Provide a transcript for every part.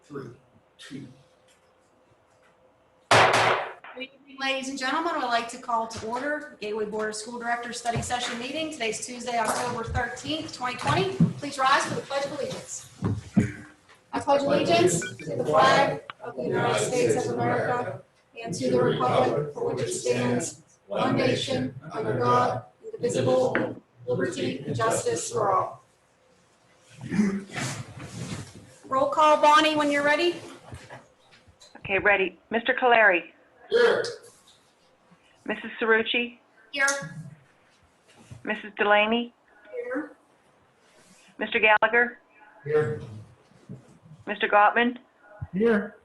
3, 2. Good evening, ladies and gentlemen. I'd like to call to order Gateway Board of School Directors Study Session Meeting. Today's Tuesday, October 13th, 2020. Please rise for the Pledge of Allegiance. I pledge allegiance to the flag of the United States of America and to the republic for which it stands, one nation, under God, indivisible, with liberty and justice for all. Roll call, Bonnie, when you're ready. Okay, ready. Mr. Caleri. Here. Mrs. Cerrucci. Here. Mrs. Delaney. Here. Mr. Gallagher. Here. Mr. Gottman. Here.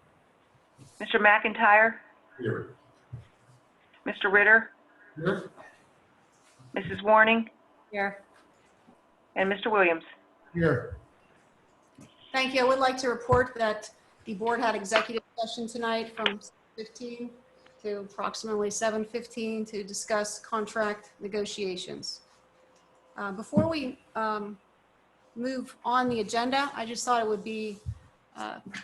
Mr. McIntyre. Here. Mr. Ritter. Here. Mrs. Warning. Here. And Mr. Williams. Here. Thank you. I would like to report that the board had executive session tonight from 6:15 to approximately 7:15 to discuss contract negotiations. Before we move on the agenda, I just thought it would be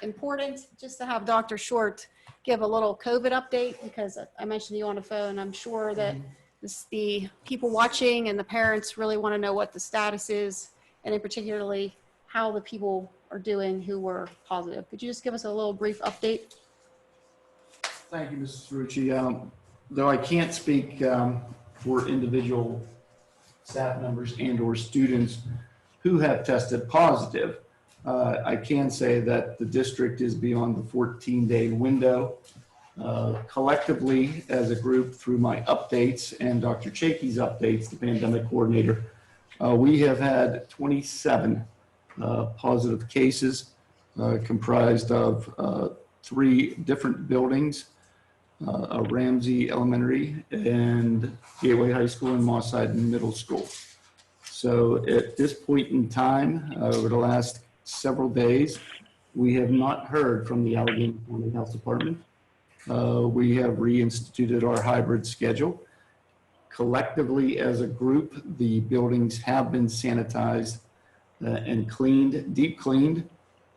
important just to have Dr. Short give a little COVID update, because I mentioned you on the phone. I'm sure that the people watching and the parents really want to know what the status is, and in particularly how the people are doing who were positive. Could you just give us a little brief update? Thank you, Mrs. Cerrucci. Though I can't speak for individual staff members and or students who have tested positive, I can say that the district is beyond the 14-day window. Collectively, as a group, through my updates and Dr. Chakey's updates, the pandemic coordinator, we have had 27 positive cases comprised of 3 different buildings, Ramsey Elementary and Gateway High School and Mosside Middle School. So at this point in time, over the last several days, we have not heard from the Allegheny County Health Department. We have reinstituted our hybrid schedule. Collectively, as a group, the buildings have been sanitized and cleaned, deep cleaned,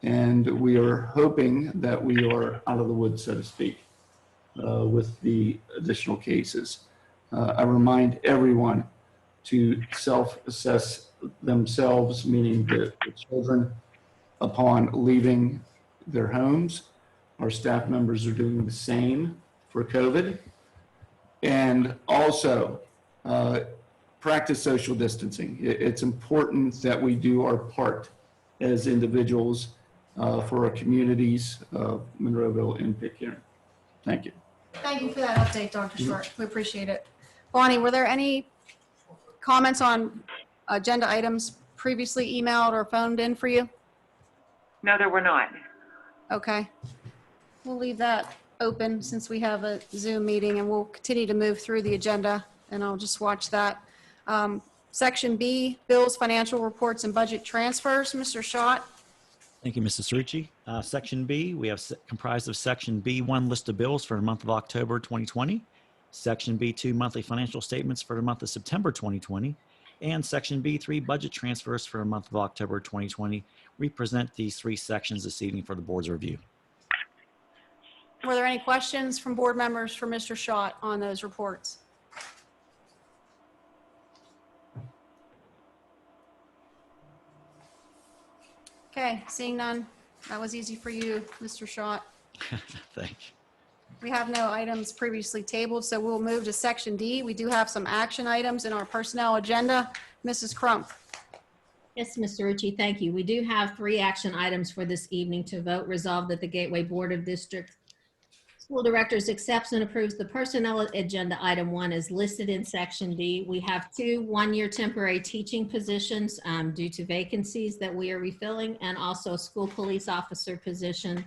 and we are hoping that we are out of the woods, so to speak, with the additional cases. I remind everyone to self-assess themselves, meaning the children, upon leaving their homes. Our staff members are doing the same for COVID. And also, practice social distancing. It's important that we do our part as individuals for our communities of Monroeville and Pitcairn. Thank you. Thank you for that update, Dr. Short. We appreciate it. Bonnie, were there any comments on agenda items previously emailed or phoned in for you? No, there were not. Okay. We'll leave that open since we have a Zoom meeting, and we'll continue to move through the agenda, and I'll just watch that. Section B, bills, financial reports, and budget transfers. Mr. Schott. Thank you, Mrs. Cerrucci. Section B, we have comprised of Section B1 list of bills for the month of October 2020, Section B2 monthly financial statements for the month of September 2020, and Section B3 budget transfers for the month of October 2020. We present these 3 sections this evening for the board's review. Were there any questions from board members for Mr. Schott on those reports? Okay, seeing none. That was easy for you, Mr. Schott. Thank you. We have no items previously tabled, so we'll move to Section D. We do have some action items in our personnel agenda. Mrs. Crump. Yes, Ms. Cerrucci, thank you. We do have 3 action items for this evening to vote. Resolved that the Gateway Board of District School Directors accepts and approves the personnel agenda item 1 as listed in Section D. We have 2 one-year temporary teaching positions due to vacancies that we are refilling, and also a school police officer position,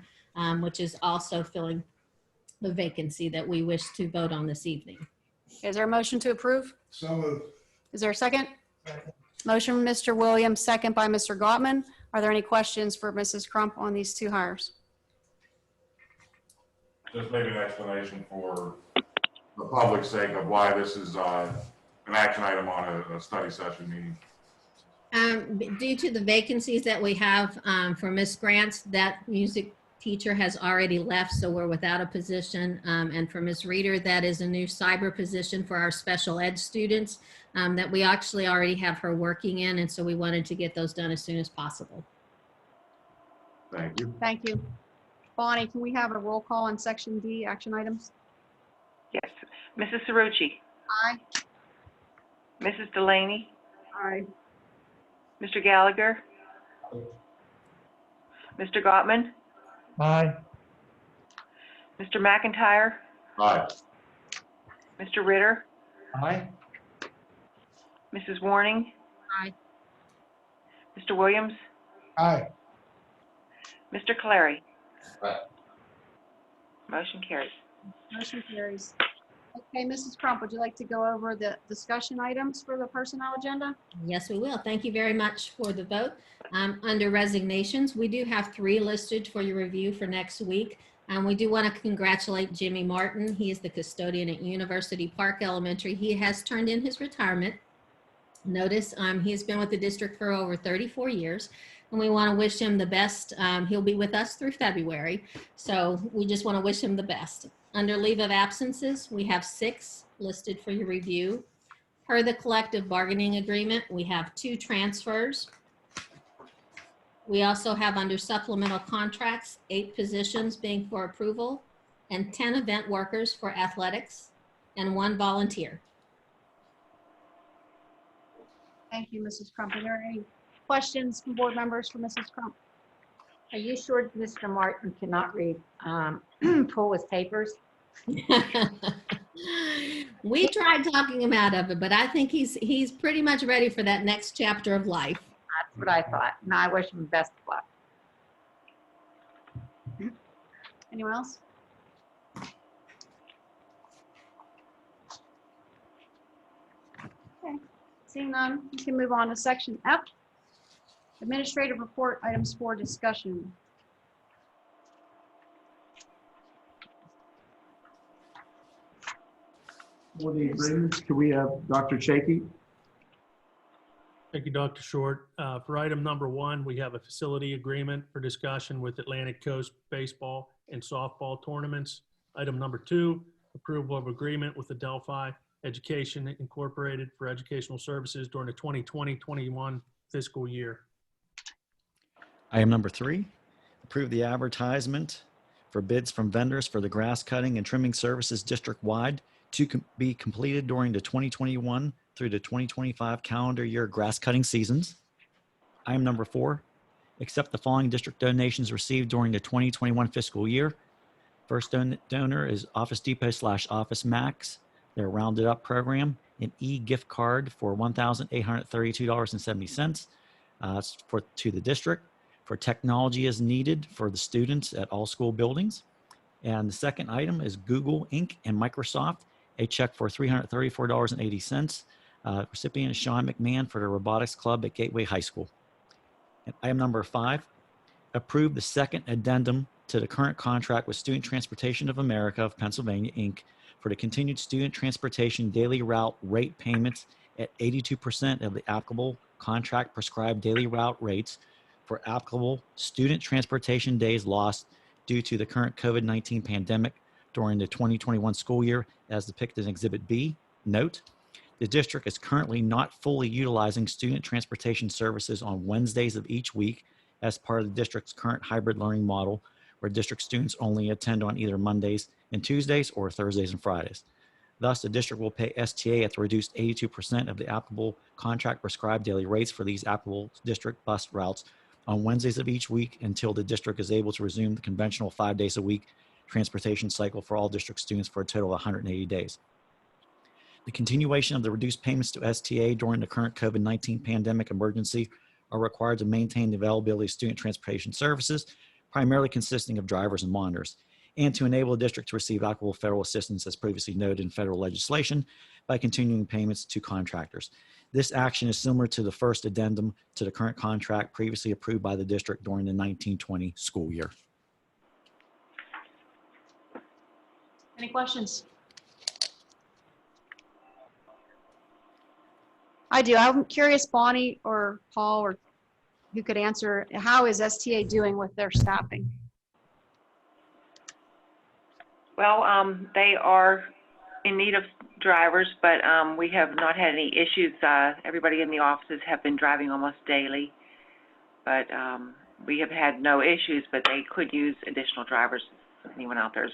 which is also filling the vacancy that we wish to vote on this evening. Is there a motion to approve? So moved. Is there a second? Motion from Mr. Williams, second by Mr. Gottman. Are there any questions for Mrs. Crump on these 2 hires? Just maybe an explanation for the public's sake of why this is an action item on a study session meeting. Due to the vacancies that we have for Miss Grant, that music teacher has already left, so we're without a position. And for Miss Reader, that is a new cyber position for our special ed students that we actually already have her working in, and so we wanted to get those done as soon as possible. Thank you. Thank you. Bonnie, can we have a roll call on section D, action items? Yes. Mrs. Cerrucci? Aye. Mrs. Delaney? Aye. Mr. Gallagher? Mr. Gottman? Aye. Mr. McIntyre? Aye. Mr. Ritter? Aye. Mrs. Warning? Aye. Mr. Williams? Aye. Mr. Clary? Aye. Motion carries. Motion carries. Okay, Mrs. Crump, would you like to go over the discussion items for the personnel agenda? Yes, we will. Thank you very much for the vote. Under resignations, we do have 3 listed for your review for next week. We do want to congratulate Jimmy Martin. He is the custodian at University Park Elementary. He has turned in his retirement notice. He has been with the district for over 34 years, and we want to wish him the best. He'll be with us through February, so we just want to wish him the best. Under leave of absences, we have 6 listed for your review. Per the collective bargaining agreement, we have 2 transfers. We also have under supplemental contracts, 8 positions being for approval and 10 event workers for athletics and 1 volunteer. Thank you, Mrs. Crump. Are there any questions from board members for Mrs. Crump? Are you sure Mr. Martin cannot read, pull his papers? We tried talking him out of it, but I think he's pretty much ready for that next chapter of life. That's what I thought. And I wish him best of luck. Anyone else? Okay, seeing none, we can move on to section F. Administrative report items for discussion. For the agreements, can we have Dr. Chaky? Thank you, Dr. Short. For item number 1, we have a facility agreement for discussion with Atlantic Coast baseball and softball tournaments. Item number 2, approval of agreement with the Delphi Education Incorporated for educational services during the 2020-21 fiscal year. Item number 3, approve the advertisement for bids from vendors for the grass cutting and trimming services district-wide to be completed during the 2021 through the 2025 calendar year grass cutting seasons. Item number 4, accept the following district donations received during the 2021 fiscal year. First donor is Office Depot / Office Max, their Rounded Up program, an e-gift card for $1,832.70 to the district for technology as needed for the students at all school buildings. And the second item is Google Inc. and Microsoft, a check for $334.80. Recipient is Sean McMahon for the Robotics Club at Gateway High School. And item number 5, approve the second addendum to the current contract with Student Transportation of America of Pennsylvania, Inc. for the continued student transportation daily route rate payments at 82% of the applicable contract prescribed daily route rates for applicable student transportation days lost due to the current COVID-19 pandemic during the 2021 school year as depicted in Exhibit B. Note, the district is currently not fully utilizing student transportation services on Wednesdays of each week as part of the district's current hybrid learning model, where district students only attend on either Mondays and Tuesdays or Thursdays and Fridays. Thus, the district will pay STA at the reduced 82% of the applicable contract prescribed daily rates for these applicable district bus routes on Wednesdays of each week until the district is able to resume the conventional 5 days a week transportation cycle for all district students for a total of 180 days. The continuation of the reduced payments to STA during the current COVID-19 pandemic emergency are required to maintain the availability of student transportation services, primarily consisting of drivers and monitors, and to enable the district to receive applicable federal assistance as previously noted in federal legislation by continuing payments to contractors. This action is similar to the first addendum to the current contract previously approved by the district during the 1920 school year. Any questions? I do. I'm curious, Bonnie or Paul, or who could answer, how is STA doing with their staffing? Well, they are in need of drivers, but we have not had any issues. Everybody in the offices have been driving almost daily, but we have had no issues, but they could use additional drivers if anyone out there is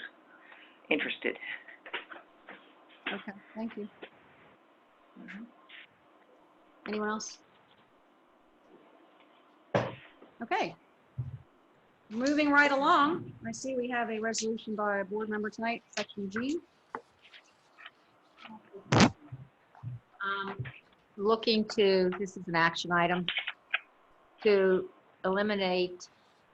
interested. Okay, thank you. Anyone else? Okay. Moving right along, I see we have a resolution by a board member tonight, section G. Looking to, this is an action item, to eliminate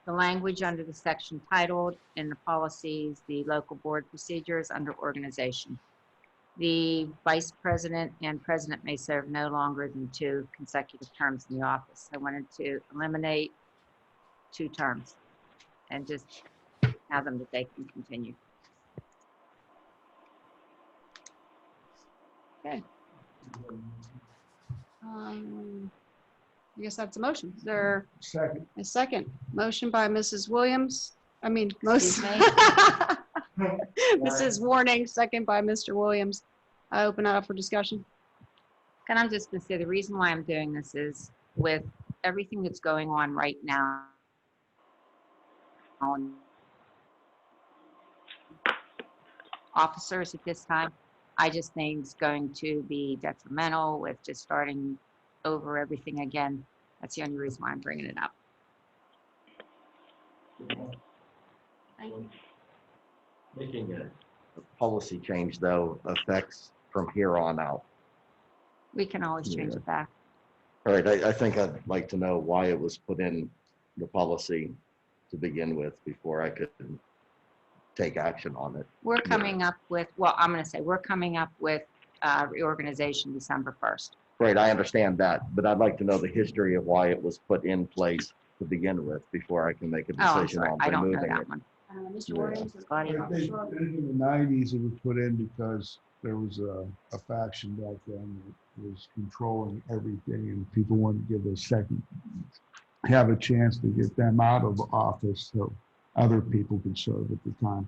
the language under the section titled in the policies, the local board procedures under organization. The vice president and president may serve no longer than 2 consecutive terms in the office. I wanted to eliminate 2 terms and just have them that they can continue. Okay. I guess that's a motion. Is there Second. a second? Motion by Mrs. Williams. I mean, Excuse Mrs. Warning, second by Mr. Williams. I open it up for discussion. And I'm just gonna say the reason why I'm doing this is with everything that's going on right now on officers at this time, I just think it's going to be detrimental with just starting over everything again. That's the only reason why I'm bringing it up. Thank you. Making a policy change, though, affects from here on out. We can always change it back. All right, I think I'd like to know why it was put in the policy to begin with before I could take action on it. We're coming up with, well, I'm going to say we're coming up with reorganization December 1st. Right, I understand that, but I'd like to know the history of why it was put in place to begin with before I can make a Oh, I'm decision sorry. on I don't know removing that it. one. Mr. Williams? Scotty? I think in the 90s, it was put in because there was a faction back then that was controlling everything, and people wanted to give a second, have a chance to get them out of office so other people could serve at the time.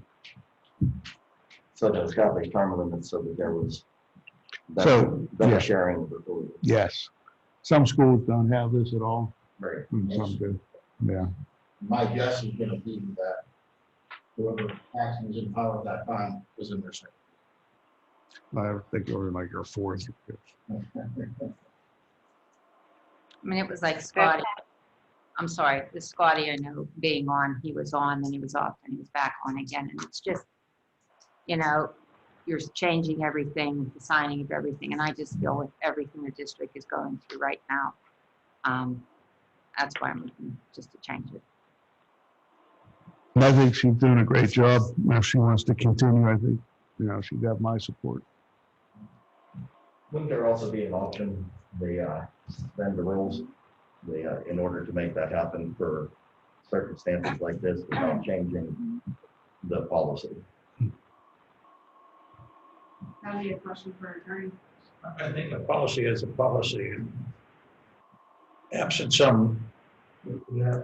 So to establish term limits so that there was So, better yeah. sharing of authority. Yes. Some schools don't have this at all, Right. and some do. Yeah. My guess is gonna be that whoever action was in power at that time was in their second. I think they were like your fourth. I mean, it was like Scotty. I'm sorry, the Scotty, I know being on, he was on, then he was off, and he was back on again. And it's just, you know, you're changing everything, the signing of everything. And I just feel with everything the district is going through right now, that's why I'm looking just to change it. I think she's doing a great job. If she wants to continue, I think, she'd have my support. Wouldn't there also be an option, the suspend the rules, in order to make that happen for circumstances like this without changing the policy? That'd be a question for attorney. I think a policy is a policy, and absent some, yeah,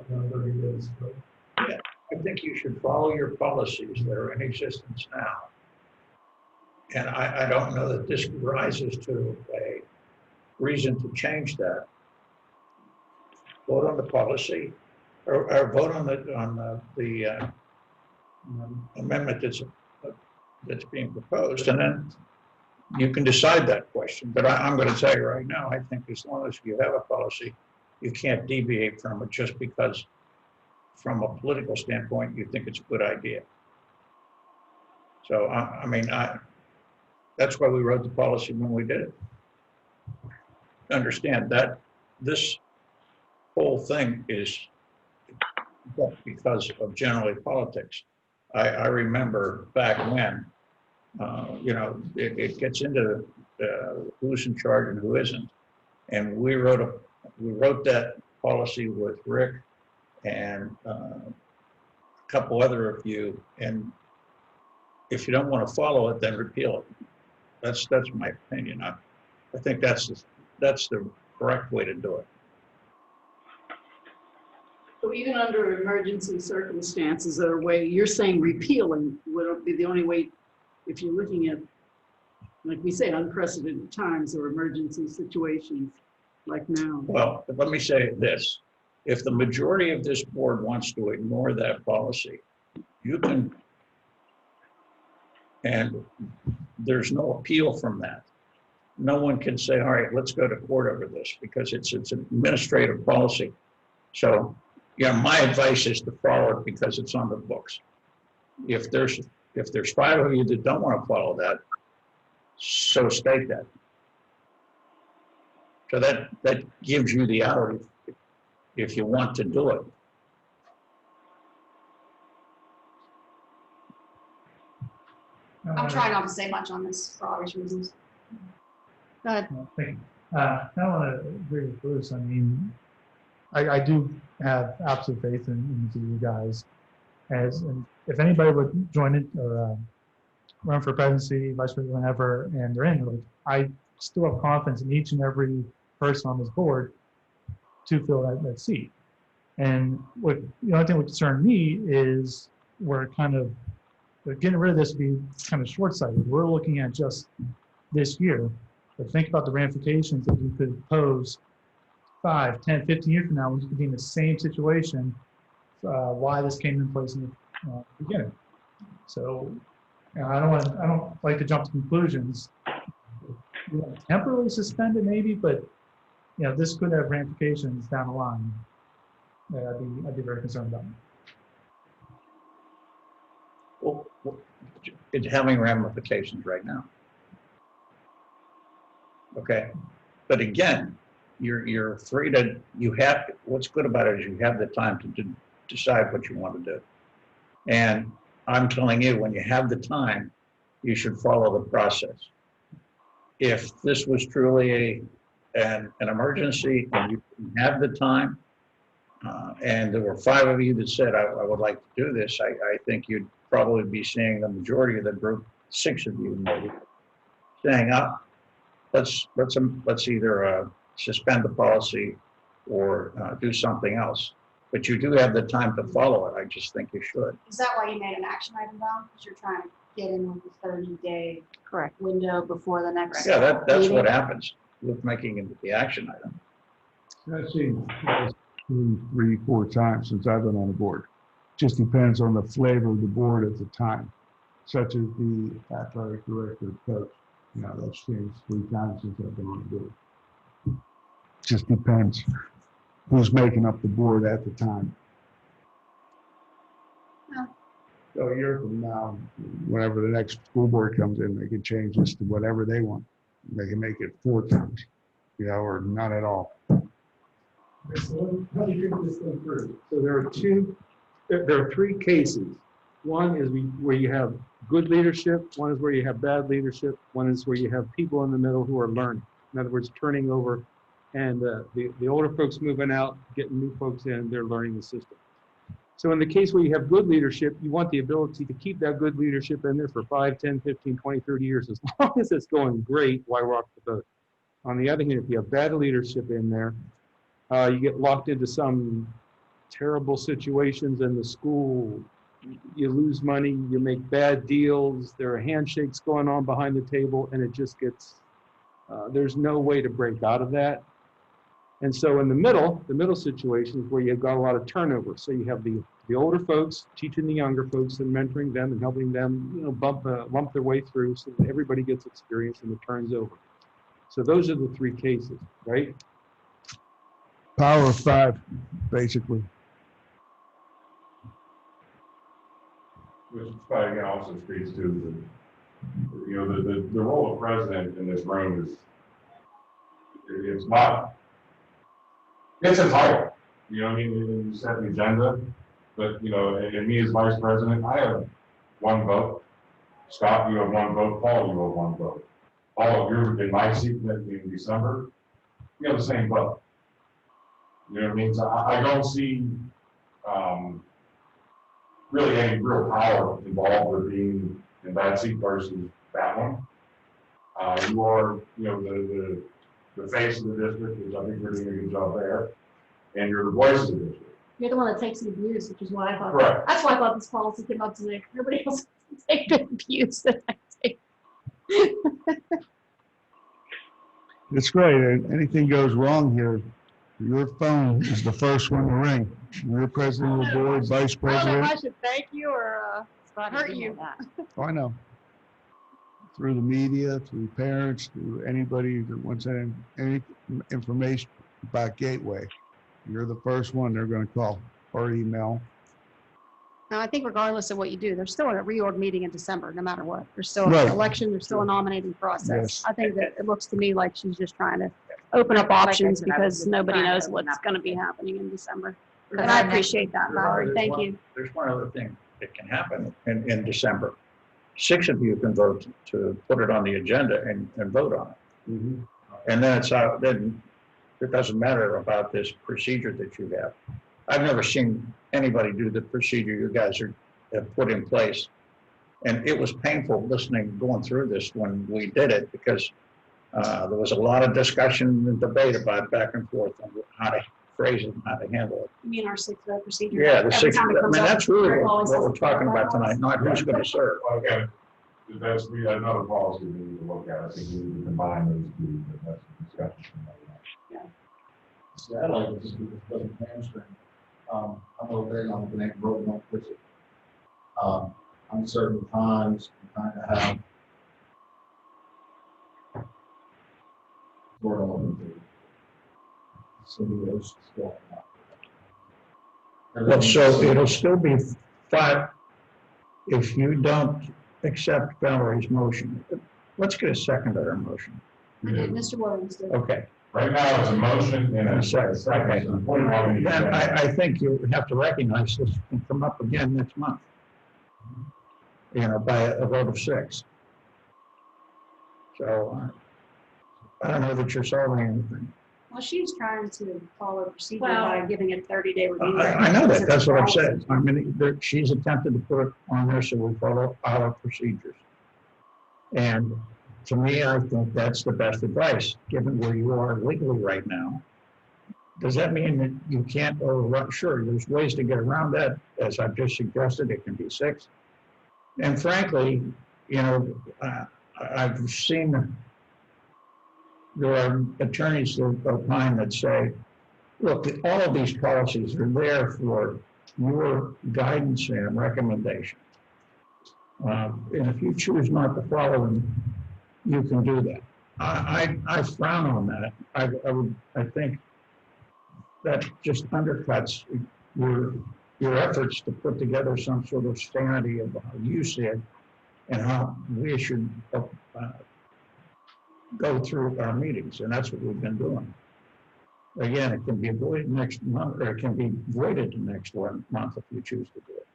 I think you should follow your policies that are in existence now. And I don't know that this rises to a reason to change that. Vote on the policy, or vote on the amendment that's being proposed, and then you can decide that question. But I'm going to tell you right now, I think as long as you have a policy, you can't deviate from it just because from a political standpoint, you think it's a good idea. So, I mean, that's why we wrote the policy when we did it. Understand that this whole thing is because of generally politics. I remember back when, it gets into who's in charge and who isn't. And we wrote that policy with Rick and a couple other of you. And if you don't want to follow it, then repeal it. That's my opinion. I think that's that's the correct way to do it. So even under emergency circumstances, or a way, you're saying repealing would be the only way, if you're looking at, like we say, unprecedented times or emergency situations like now. Well, let me say this. If the majority of this board wants to ignore that policy, you can, and there's no appeal from that. No one can say, all right, let's go to court over this, because it's an administrative policy. So, yeah, my advice is to follow it because it's on the books. If there's 5 of you that don't want to follow that, so state that. So that gives you the out if you want to do it. I'm trying not to say much on this for obvious reasons. Go ahead. Thank you. I don't want to agree with Bruce. I mean, I do have absolute faith in you guys. And if anybody would join it or run for presidency, vice president, whenever, and they're in, like, I still have confidence in each and every person on this board to fill that seat. And what the only thing that would concern me is we're kind of getting rid of this would be kind of short-sighted. We're looking at just this year, but think about the ramifications that you could pose 5, 10, 15 years from now when you could be in the same situation. Why this came in place in the beginning. So, I don't like to jump to conclusions. Temporarily suspend it maybe, but this could have ramifications down the line that I'd be very concerned about. Well, it's having ramifications right now. Okay, but again, you're free to, what's good about it is you have the time to decide what you want to do. And I'm telling you, when you have the time, you should follow the process. If this was truly an emergency and you didn't have the time, and there were 5 of you that said, I would like to do this, I think you'd probably be seeing the majority of the group, 6 of you maybe, saying, let's either suspend the policy or do something else. But you do have the time to follow it. I just think you should. Is that why you made an action item, Val? Because you're trying to get in with the 30-day Correct. window before the next. Yeah, that's meeting? what happens with making it the action item. I've seen 2, 3, 4 times since I've been on the board. Just depends on the flavor of the board at the time, such as the athletic director, coach. That's changed 3 times since I've been on the board. Just depends who's making up the board at the time. Yeah. So a year from now, whenever the next school board comes in, they can change this to whatever they want. They can make it 4 times, or not at all. So how do you think this thing through? So there are 3 cases. One is where you have good leadership, one is where you have bad leadership, one is where you have people in the middle who are learning. In other words, turning over, and the older folks moving out, getting new folks in, they're learning the system. So in the case where you have good leadership, you want the ability to keep that good leadership in there for 5, 10, 15, 20, 30 years, as long as it's going great, why rock the boat? On the other hand, if you have bad leadership in there, you get locked into some terrible situations in the school, you lose money, you make bad deals, there are handshakes going on behind the table, and it just gets, there's no way to break out of that. And so in the middle situation is where you've got a lot of turnover. So you have the older folks teaching the younger folks and mentoring them and helping them, lump their way through so that everybody gets experience and it turns over. So those are the 3 cases, right? Power of 5, basically. Which again also speaks to the role of president in this room is, it's not, it's a title, you set the agenda, but, and me as vice president, I have 1 vote. Scott, you have 1 vote. Paul, you have 1 vote. All of you in my seat in December, you have the same vote. You know what I mean? So I don't see really any real power involved with being in that seat versus that one. You are, the face of the district, which I think we're doing a good job there, and you're the voice of the district. You're the one that takes the abuse, which is why I thought, Correct. that's why I thought this policy came up today. Everybody else take the abuse that I take. It's great. Anything goes wrong here, your phone is the first one to ring. You're president of the board, vice I don't know if I president. should thank you or hurt you. Oh, I know. Through the media, through parents, through anybody that wants any information about Gateway, you're the first one they're going to call or email. Now, I think regardless of what you do, there's still a reorg meeting in December, no matter what. There's still Right. an election, there's still a nominating process. Yes. I think that it looks to me like she's just trying to open up options because nobody knows what's going to be happening in December. And I appreciate that, Valerie. Thank you. There's one other thing that can happen in December. 6 of you can vote to put it on the agenda and vote on it. Mm-hmm. And then it's out, then it doesn't matter about this procedure that you have. I've never seen anybody do the procedure you guys have put in place. And it was painful going through this when we did it, because there was a lot of discussion and debate about back and forth on how to phrase it and how to handle it. You mean our 6-vote procedure? Yeah, the Every 6, time it I comes mean, up, that's really Rick what always we're says, talking about tonight, not who's going to serve. Okay, we had another policy we need to look at. I think we need to combine those two, but that's a discussion. See, I like this because it doesn't hamstring. I'm over there on the Connect Road, don't push it. Uncertain times, you kind of have sort of simulations going on. Well, so it'll still be 5 if you don't accept Valerie's motion. Let's get a second to her motion. Mr. Williams did. Okay. Right now, it's a motion and a second. Okay. So the point of all these- Then I think you have to recognize this can come up again next month. You know, by a vote of 6. So I don't know that you're solving anything. Well, she's trying to follow procedure Well- by giving it 30-day review. I know that, that's what I've said. I mean, she's attempted to put it on there so we follow our procedures. And to me, I think that's the best advice, given where you are legally right now. Does that mean that you can't overrun? Sure, there's ways to get around that. As I've just suggested, it can be 6. And frankly, you know, I've seen there are attorneys that opine that say, look, all of these policies are there for your guidance and recommendation. And if you choose not to follow them, you can do that. I frown on that. I think that just undercuts your efforts to put together some sort of sanity of how you see it and how we should go through our meetings, and that's what we've been doing. Again, it can be avoided next month, or it can be voided next month if you choose to do it.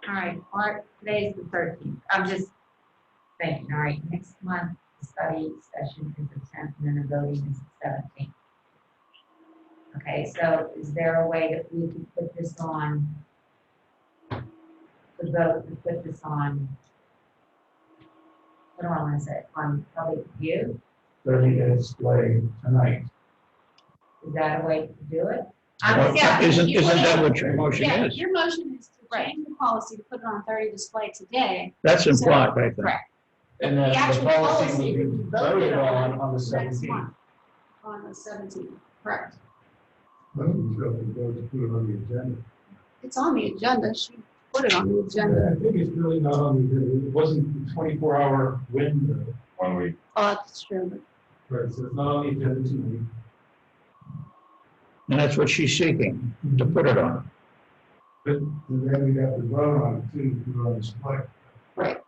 All right, today's the 13th. I'm just thinking, all right, next month, the study session is the 10th, and then the voting is the 17th. Okay, so is there a way that we can put this on, the vote to put this on, what do I want to say, on public view? 30 minutes late tonight. Is that a way to do it? Isn't that what your motion Yeah, is? your motion is to change the policy to put it on 30 display today. That's implied, I think. Correct. And The then the actual policy policy will will be be voted on on the next 17th. month, on the 17th, correct. I think so, if we go to put it on the agenda. It's on the agenda. She put it on the I agenda. think it's really not on the, it wasn't a 24-hour window, 1 week. Oh, that's true. right, so it's not on the agenda tonight. And that's what she's seeking, to put it on. But then we have to vote on it too, to put it on display. Right.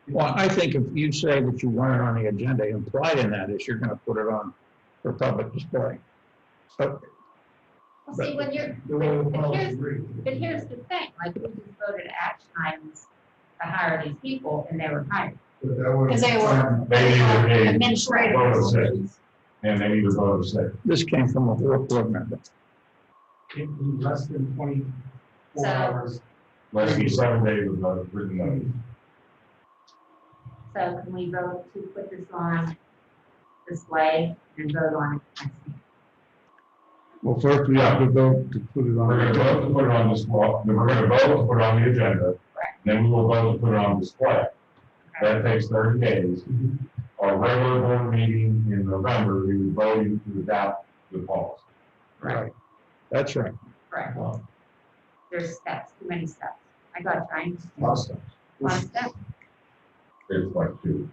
Well, I think if you say that you want it on the agenda, implied in that is you're going to put it on for public display. So, Well, see, when you're, The way the but policy here's, reads. but here's the thing, like, we just voted action items to hire these people, and they were hired. But that would- Because they were They need a administrative. vote of 6, and they need a vote of 6. this came from a board member. In less than 24 So- hours. Let it be 7 days of written notice. So can we vote to put this on display and vote on it next meeting. Well, first we have to vote to put it We're gonna vote on. to put it on display, then we're gonna vote to put it on the agenda, then we will vote to put it on display. That takes 30 days. Our regular board meeting in November, we will vote to adopt the policy. Right. That's right. Correct. There's steps, too many steps. I got trying. Awesome. Lot of steps. It's like 2.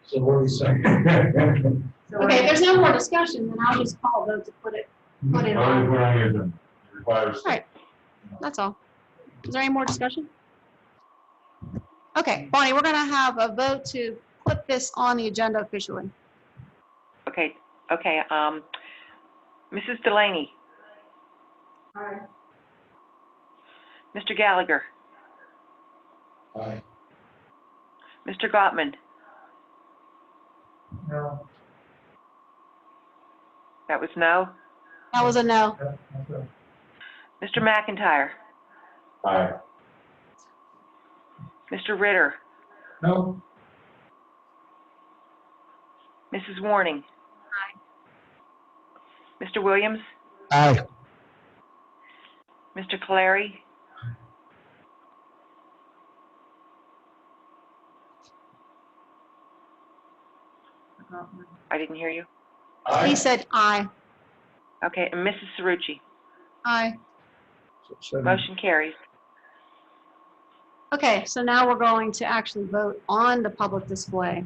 So what are you saying? So we're Okay, if gonna- there's no more discussion, then I'll just call vote to put it Vote to put on. it on the agenda. It requires. Right. That's all. Is there any more discussion? Okay, Bonnie, we're gonna have a vote to put this on the agenda officially. Okay, Mrs. Delaney, Aye. Mr. Gallagher, Aye. Mr. Gottman, No. that was no. That was a no. Mr. McIntyre, Aye. Mr. Ritter, No. Mrs. Warning. Mr. Williams, Aye. Mr. Clary, I didn't hear you. He said aye. Okay, and Mrs. Cerrucci. Aye. Motion carries. Okay, so now we're going to actually vote on the public display.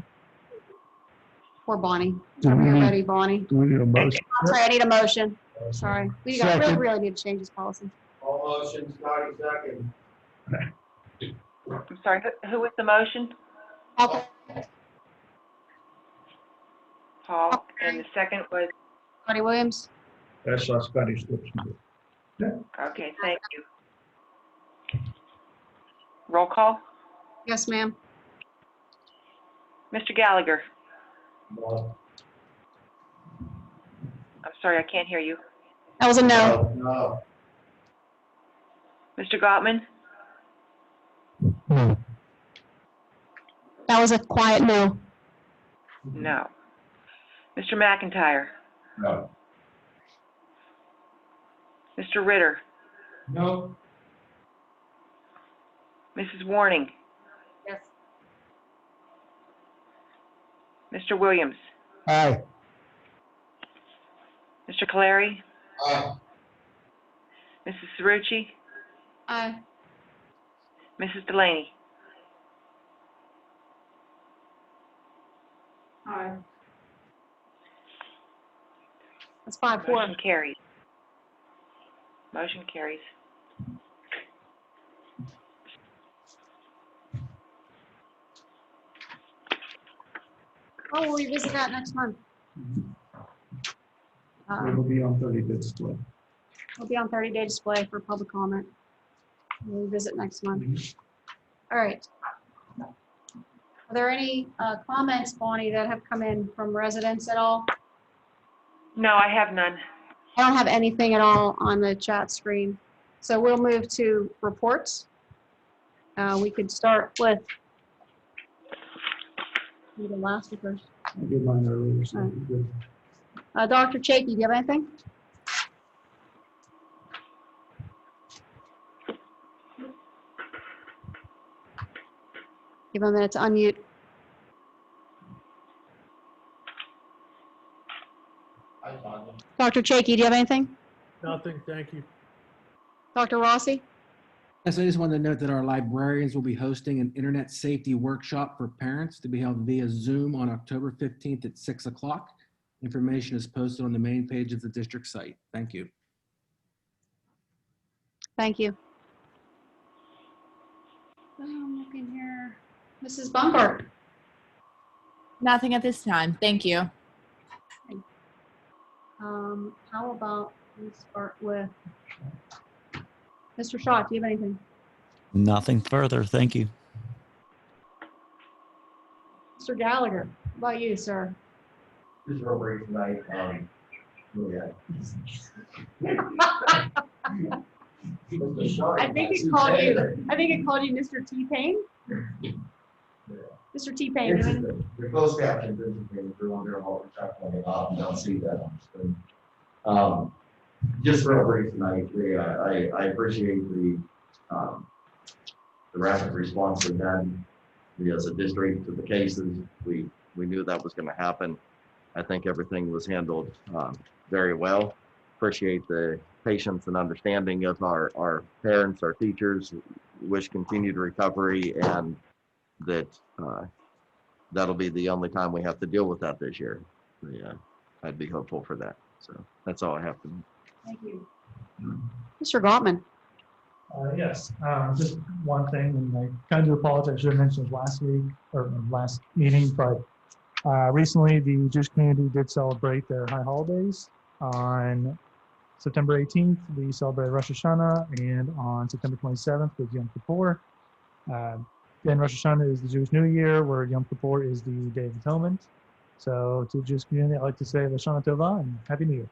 Poor Bonnie. Whenever you're ready, Bonnie. Do we need a motion? I'm sorry, I need a motion. Sorry. We got, really, Second. really need to change this policy. All motions, Scotty, second. I'm sorry, who was the motion? Okay. Paul, and the second was, Scotty Williams? That's our Scotty Slipson. okay, thank you. Roll call. Yes, ma'am. Mr. Gallagher, No. I'm sorry, I can't hear you. That was a no. No. Mr. Gottman, That was a quiet no. no. Mr. McIntyre, No. Mr. Ritter, No. Mrs. Warning, Yes. Mr. Williams, Aye. Mr. Clary, Aye. Mrs. Cerrucci, Aye. Mrs. Delaney. Aye. That's 5-4. Motion carries. Motion carries. Oh, we'll revisit that next month. It'll be on 30-day display. It'll be on 30-day display for public comment. We'll revisit next month. All right. Are there any comments, Bonnie, that have come in from residents at all? No, I have none. I don't have anything at all on the chat screen. So we'll move to reports. We could start with the last one first. I did mine earlier, so good. Dr. Chakey, do you have anything? Give him a minute to unmute. Dr. Chakey, do you have anything? Nothing, thank you. Dr. Rossi? Yes, I just wanted to note that our librarians will be hosting an internet safety workshop for parents to be held via Zoom on October 15th at 6 o'clock. Information is posted on the main page of the district site. Thank you. Thank you. I'm looking here. Mrs. Bumper? Nothing at this time. Thank you. How about we start with Mr. Shaw? Do you have anything? Nothing further. Thank you. Mr. Gallagher, how about you, sir? Just real brief tonight, yeah. I think it called you Mr. T-Pain. Mr. T-Pain, a minute? The closed caption isn't being through on there, what we're talking about, you don't see that on the screen. Just real brief tonight, I appreciate the rapid response we've had, as a district to the cases. We knew that was going to happen. I think everything was handled very well. Appreciate the patience and understanding of our parents, our teachers. Wish continued recovery, and that that'll be the only time we have to deal with that this year. Yeah, I'd be hopeful for that. So that's all I have to. Thank you. Mr. Gottman. Yes, just one thing, and I kind of apologize, I should have mentioned last week or last meeting, but recently the Jewish community did celebrate their high holidays. On September 18th, we celebrated Rosh Hashanah, and on September 27th was Yom Kippur. Then Rosh Hashanah is the Jewish New Year, where Yom Kippur is the Day of Atonement. So to the Jewish community, I'd like to say Lashana Tova and Happy New Year.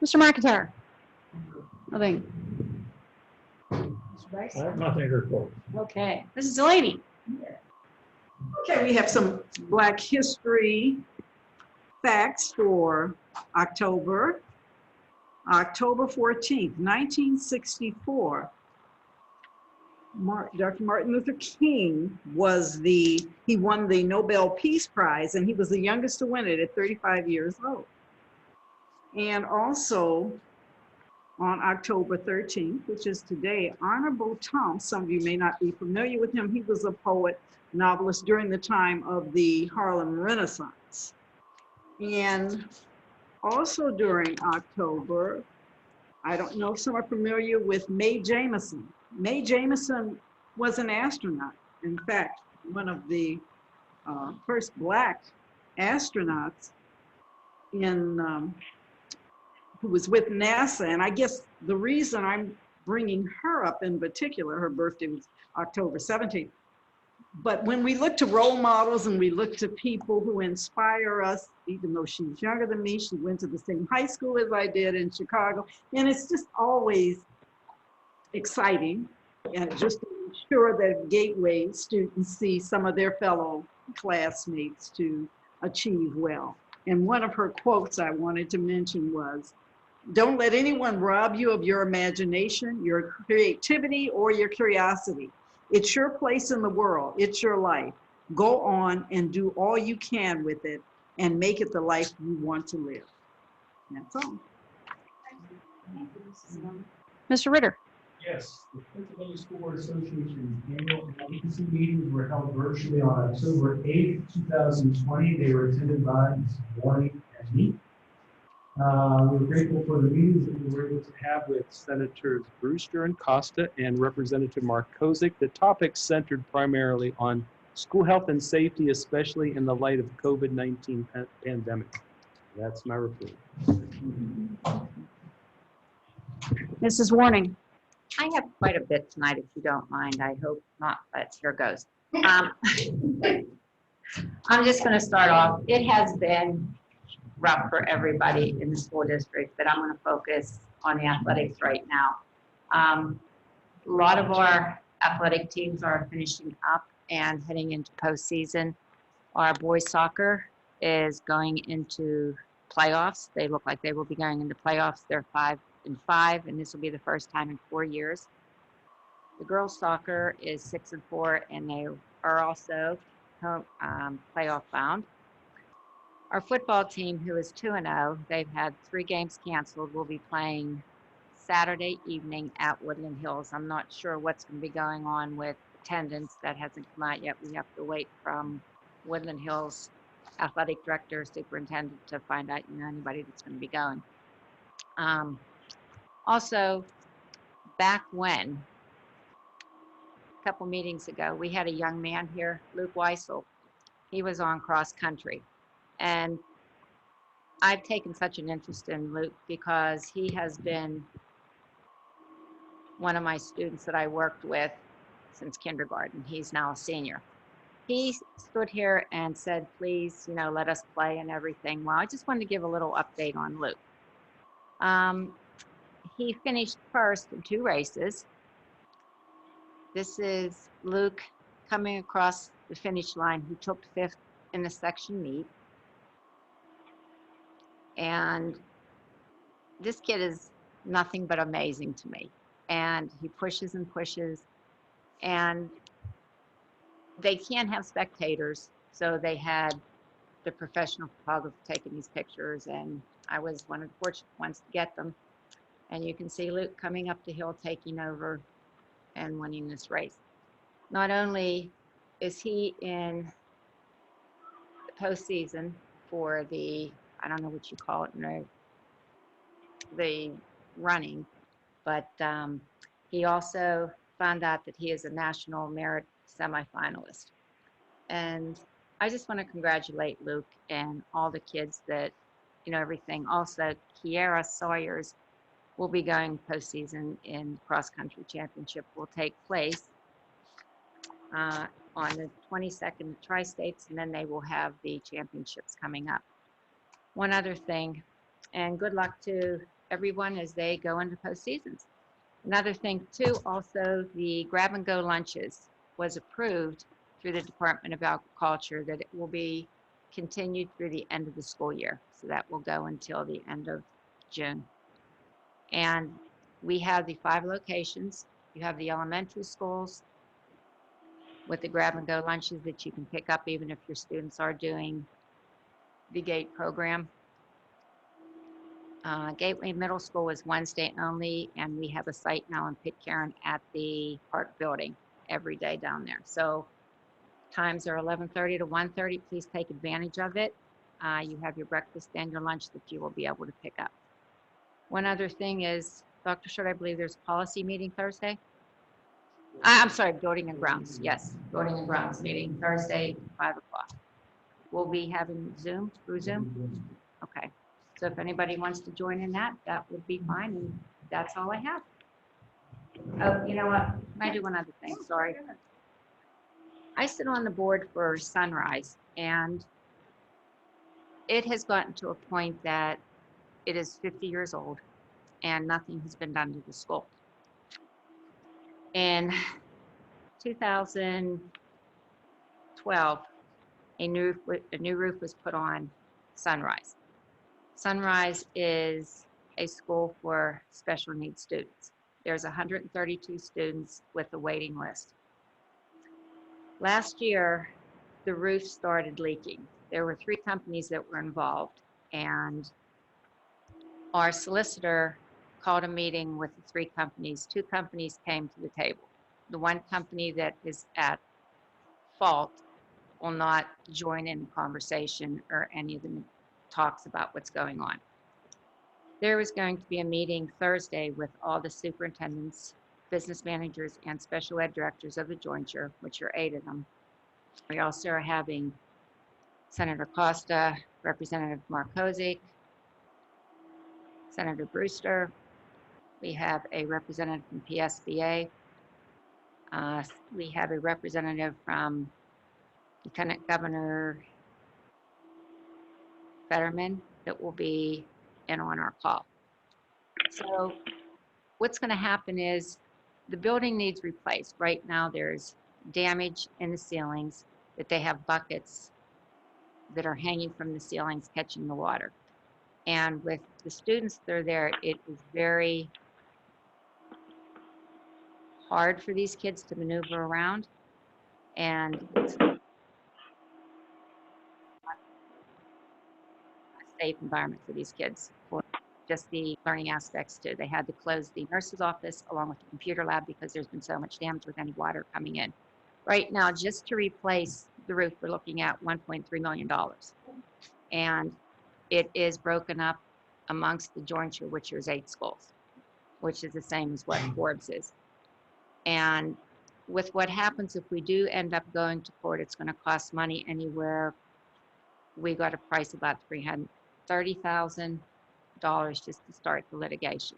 Mr. McIntyre. Nothing. I have nothing to report. Okay, Mrs. Delaney. Okay, we have some Black history facts for October. October 14th, 1964. Dr. Martin Luther King he won the Nobel Peace Prize, and he was the youngest to win it at 35 years old. And also on October 13th, which is today, Honorable Tom, some of you may not be familiar with him. He was a poet, novelist during the time of the Harlem Renaissance. And also during October, I don't know if some are familiar with Mae Jemison. Mae Jemison was an astronaut. In fact, one of the first Black astronauts who was with NASA. And I guess the reason I'm bringing her up in particular, her birthday was October 17th. But when we look to role models and we look to people who inspire us, even though she's younger than me, she went to the same high school as I did in Chicago. And it's just always exciting, and just to ensure that Gateway students see some of their fellow classmates to achieve well. And one of her quotes I wanted to mention was, "Don't let anyone rob you of your imagination, your creativity, or your curiosity. It's your place in the world. It's your life. Go on and do all you can with it and make it the life you want to live." And that's all. Mr. Ritter. Yes, the Pennsylvania School Board Association's annual agency meetings were held virtually on October 8th, 2020. They were attended by Ms. Warning and me. We're grateful for the meetings that we were able to have with Senators Brewster and Costa and Representative Mark Kozik. The topics centered primarily on school health and safety, especially in the light of the COVID-19 pandemic. That's my report. Mrs. Warning. I have quite a bit tonight, if you don't mind. I hope not, but here goes. I'm just going to start off. It has been rough for everybody in the school district, but I'm going to focus on the athletics right now. A lot of our athletic teams are finishing up and heading into postseason. Our boys soccer is going into playoffs. They look like they will be going into playoffs. They're 5-5, and this will be the first time in 4 years. The girls soccer is 6-4, and they are also playoff bound. Our football team, who is 2-0, they've had 3 games canceled, will be playing Saturday evening at Woodland Hills. I'm not sure what's going to be going on with attendance. That hasn't come out yet. We have to wait from Woodland Hills athletic director, superintendent to find out, anybody that's going to be going. Also, back when, a couple meetings ago, we had a young man here, Luke Weissel. He was on cross country. And I've taken such an interest in Luke because he has been one of my students that I worked with since kindergarten. He's now a senior. He stood here and said, please, let us play and everything. Well, I just wanted to give a little update on Luke. he finished first in 2 races. This is Luke coming across the finish line, who took 5th in the section meet. And this kid is nothing but amazing to me. And he pushes and pushes, and they can't have spectators, so they had the professional photographer taking these pictures, and I was one of the fortunate ones to get them. And you can see Luke coming up the hill, taking over and winning this race. Not only is he in the postseason for the, I don't know what you call it, no, the running, but he also found out that he is a national merit semifinalist. And I just want to congratulate Luke and all the kids that, you know, everything. Also, Kiara Sawyers will be going postseason in cross-country championship, will take place on the 22nd Tri-States, and then they will have the championships coming up. One other thing, and good luck to everyone as they go into postseasons. Another thing too, also the grab-and-go lunches was approved through the Department of Agriculture, that it will be continued through the end of the school year. So that will go until the end of June. And we have the 5 locations. You have the elementary schools with the grab-and-go lunches that you can pick up even if your students are doing the GATE program. Gateway Middle School is Wednesday only, and we have a site now in Pitcairn at the Park Building every day down there. So times are 11:30 to 1:30. Please take advantage of it. You have your breakfast and your lunch that you will be able to pick up. One other thing is, Dr. Short, I believe there's a policy meeting Thursday. I'm sorry, Building and Grounds. Yes, Building and Grounds meeting Thursday, 5 o'clock. We'll be having Zoom, through Zoom? Okay. So if anybody wants to join in that, that would be fine, and that's all I have. Oh, you know what? Can I do one other thing? Sorry. I sit on the board for Sunrise, and it has gotten to a point that it is 50 years old, and nothing has been done to the school. In 2012, a new roof was put on Sunrise. Sunrise is a school for special needs students. There's 132 students with a waiting list. Last year, the roof started leaking. There were 3 companies that were involved, and our solicitor called a meeting with the 3 companies. 2 companies came to the table. The one company that is at fault will not join in the conversation or any of the talks about what's going on. There was going to be a meeting Thursday with all the superintendents, business managers, and special ed directors of the jointure, which are 8 of them. We also are having Senator Costa, Representative Markozik, Senator Brewster. We have a representative from PSBA. We have a representative from Lieutenant Governor Fetterman that will be in on our call. So what's going to happen is the building needs replaced. Right now there's damage in the ceilings, that they have buckets that are hanging from the ceilings catching the water. And with the students that are there, it is very hard for these kids to maneuver around, and it's not a safe environment for these kids for just the learning aspects too. They had to close the nurse's office along with the computer lab because there's been so much damage with any water coming in. Right now, just to replace the roof, we're looking at $1.3 million. And it is broken up amongst the jointure, which is 8 schools, which is the same as what Forbes is. And with what happens if we do end up going to court, it's going to cost money anywhere. We got a price about $330,000 just to start the litigation.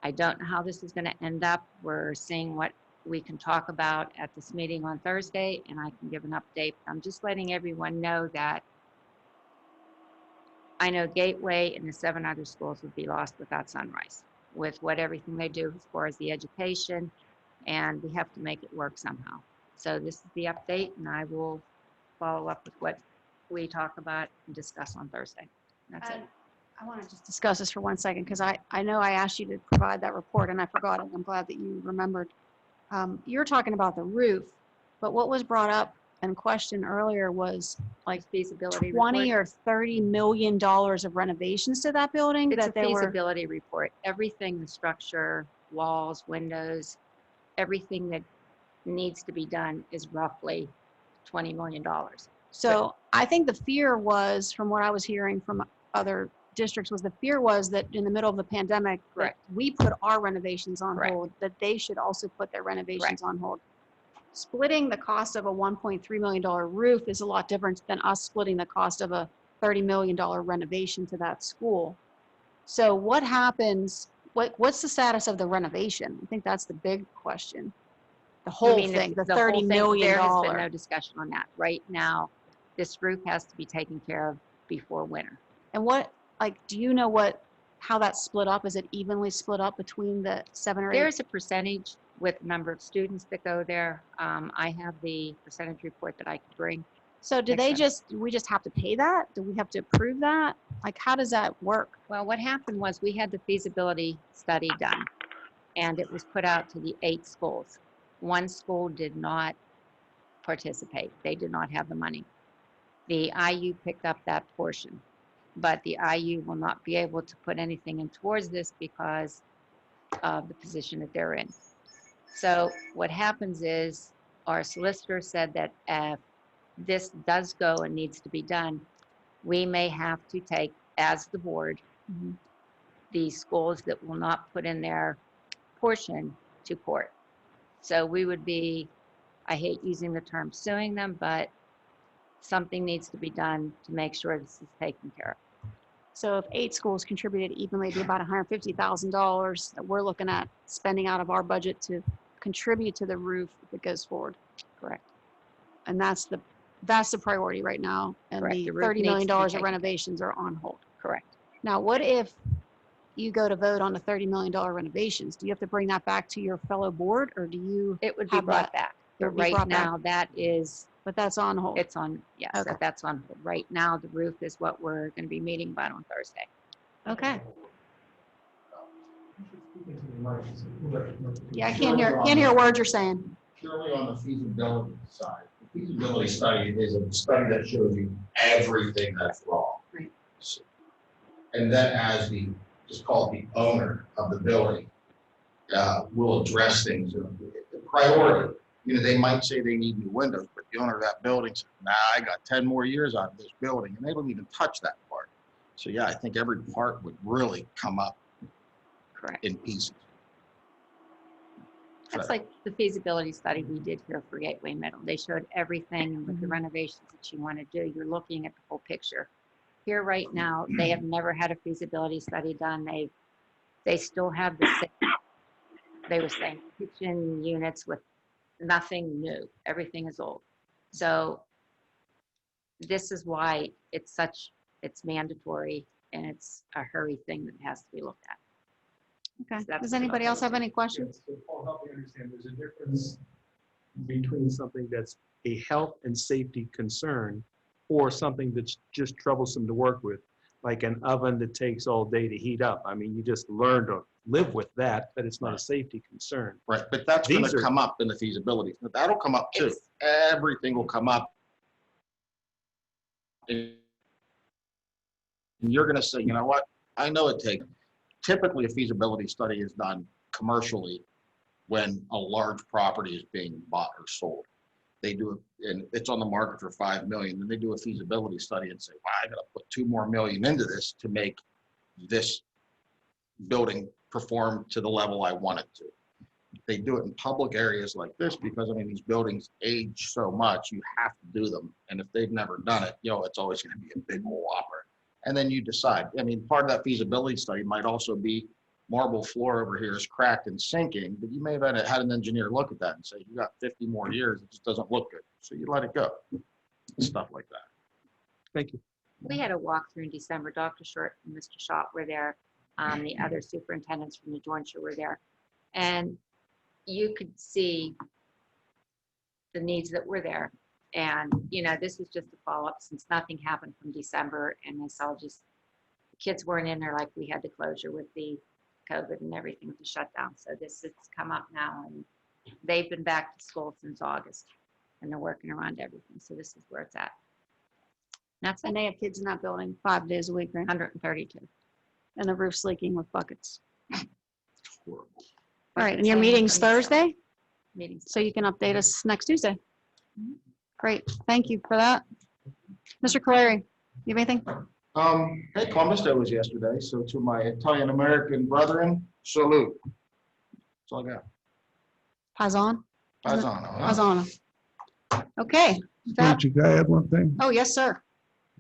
I don't know how this is going to end up. We're seeing what we can talk about at this meeting on Thursday, and I can give an update. I'm just letting everyone know that I know Gateway and the 7 other schools would be lost without Sunrise. with what everything they do as far as the education, and we have to make it work somehow. So this is the update, and I will follow up with what we talk about and discuss on Thursday. That's it. I want to just discuss this for 1 second, because I know I asked you to provide that report and I forgot it. I'm glad that you remembered. You're talking about the roof, but what was brought up and questioned earlier was like Feasibility 20 report. or $30 million of renovations to that building It's a that they were. feasibility report. Everything, the structure, walls, windows, everything that needs to be done is roughly $20 million. So I think the fear was, from what I was hearing from other districts, was the fear was that in the middle of the pandemic, that Correct. we put our renovations on Correct. hold, that they should also put their renovations Correct. on hold. Splitting the cost of a $1.3 million roof is a lot different than us splitting the cost of a $30 million renovation to that school. So what happens, what's the status of the renovation? I think that's the big question. The You whole mean thing, the whole $30 thing? million. There has been no discussion on that. Right now, this roof has to be taken care of before winter. And what, like, do you know how that's split up? Is it evenly split up between the 7 or 8? There's a percentage with the number of students that go there. I have the percentage report that I could bring. So do we just have to pay that? Do we have to approve that? Like, how does that work? Well, what happened was we had the feasibility study done, and it was put out to the 8 schools. One school did not participate. They did not have the money. The IU picked up that portion, but the IU will not be able to put anything in towards this because of the position that they're in. So what happens is our solicitor said that if this does go and needs to be done, we may have to take, as the board, the schools that will not put in their portion to court. So we would be, I hate using the term suing them, but something needs to be done to make sure this is taken care of. So if 8 schools contributed evenly to about $150,000 that we're looking at spending out of our budget to contribute to the roof if it goes forward. Correct. And that's the priority right now. And Correct. the The roof $30 needs million to be of taken. renovations are on hold. Correct. Now, what if you go to vote on the $30 million renovations? Do you have to bring that back to your fellow board, or do you? It would be have brought that? back. It But would be right brought back. now, that is, But that's on hold. it's on, yes, Okay. that's on hold. Right now, the roof is what we're going to be meeting about on Thursday. Okay. Yeah, I Surely can't hear words you're saying. Surely on the feasibility side, the feasibility study is a study that shows you everything that's wrong. Right. And then as the, just call it the owner of the building, will address things. The priority, they might say they need new windows, but the owner of that building says, nah, I got 10 more years out of this building, and they don't even touch that part. So yeah, I think every part would really come up Correct. in pieces. That's like the feasibility study we did here for Gateway Middle. They showed everything, and with the renovations that you want to do, you're looking at the whole picture. Here right now, they have never had a feasibility study done. They still have the same, they were saying, kitchen units with nothing new. Everything is old. So this is why it's mandatory, and it's a hurry thing that has to be looked at. Okay. So that's Does anybody else have any questions? So Paul, help me understand, there's a difference between something that's a health and safety concern or something that's just troublesome to work with, like an oven that takes all day to heat up. I mean, you just learn to live with that, but it's not a safety concern. Right, but that's going These to are- come up in the feasibility. That'll come up too. Everything will come up. And you're going to say, you know what? I know it takes. Typically, a feasibility study is done commercially when a large property is being bought or sold. They do it, and it's on the market for $5 million. And they do a feasibility study and say, wow, I got to put $2 more million into this to make this building perform to the level I want it to. They do it in public areas like this because, I mean, these buildings age so much, you have to do them. And if they've never done it, it's always going to be a big whopper. And then you decide. I mean, part of that feasibility study might also be marble floor over here is cracked and sinking, but you may have had an engineer look at that and say, you got 50 more years, it just doesn't look good. So you let it go. Stuff like that. Thank you. We had a walkthrough in December. Dr. Short and Mr. Schott were there. The other superintendents from the jointure were there. And you could see the needs that were there. And, you know, this is just a follow-up since nothing happened from December, and they saw just, the kids weren't in there like we had the closure with the COVID and everything with the shutdown. So this has come up now, and they've been back to school since August, and they're working around everything. So this is where it's at. That's it. And they have kids in that building 5 days a week, right? 132. And the roof's leaking with buckets. Horrible. All right, and your meeting's Thursday? Meetings. So you can update us next Tuesday. Great, thank you for that. Mr. Clary, you have anything? Hey, Columbus Day was yesterday, so to my Italian-American brethren, salute. That's all I got. Paisan? Paisano, huh? Paisano. Okay. That- Can I add one thing? Oh, yes, sir.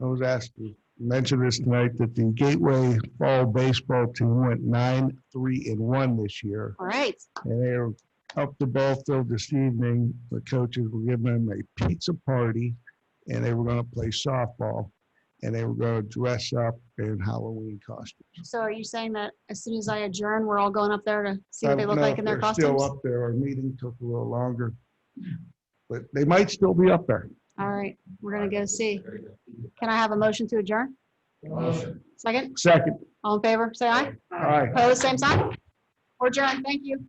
I was asked to mention this tonight, that the Gateway Fall Baseball team went 9-3-1 this year. All right. And they were up the ball field this evening. The coaches were giving them a pizza party, and they were going to play softball, and they were going to dress up in Halloween costumes. So are you saying that as soon as I adjourn, we're all going up there to see what they look No, like in their they're costumes? Still up there. Our meeting took a little longer, but they might still be up there. All right, we're gonna go see. Can I have a motion to adjourn? Motion. Second? Second. All in favor, say aye. Aye. Opposed, same sign? We're adjourned, thank you.